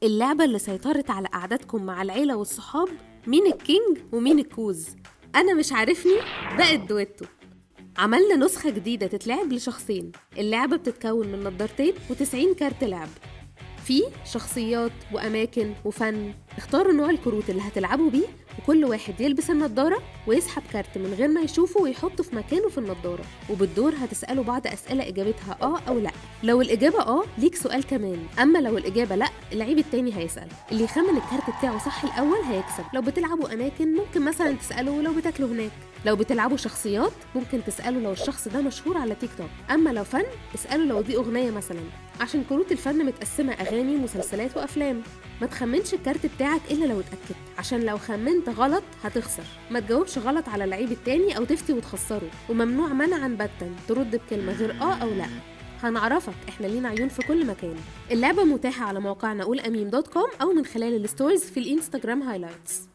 اللعبة اللي سيطرت على قعدتكم مع العيلة والصحاب، مين الكينج ومين الكوز؟ أنا مش عارفني بقت دويتو. عملنا نسخة جديدة تتلعب لشخصين. اللعبة بتتكون من نضارتين و90 كارت لعب، في شخصيات وأماكن وفن. اختاروا نوع الكروت اللي هتلعبوا بيه، وكل واحد يلبس النضارة ويسحب كارت من غير ما يشوفه ويحطه في مكانه في النضارة، وبالدور هتسألوا بعض أسئلة إجابتها أو لأ. لو الإجابة ليك سؤال كمان، أما لو الإجابة لأ اللعيب التاني هيسأل. اللي يخمن الكارت بتاعه صح الأول هيكسب. لو بتلعبوا أماكن ممكن مثلا تسألوا لو بتاكلوا هناك. لو بتلعبوا شخصيات ممكن تسألوا لو الشخص ده مشهور على تيك توك. أما لو فن اسألوا لو دي أغنية مثلا، عشان كروت الفن متقسمة أغاني ومسلسلات وأفلام. ما تخمنش الكارت بتاعك إلا لو اتأكدت، عشان لو خمنت غلط هتخسر. ما تجاوبش غلط على اللعيب التاني أو تفتي وتخسره، وممنوع منعا باتا ترد بكلمة غير أو لأ. هنعرفك احنا لينا عيون في كل مكان. اللعبة متاحة على موقعنا قولاميم.com أو من خلال الستوريز في الانستجرام هايلايتس.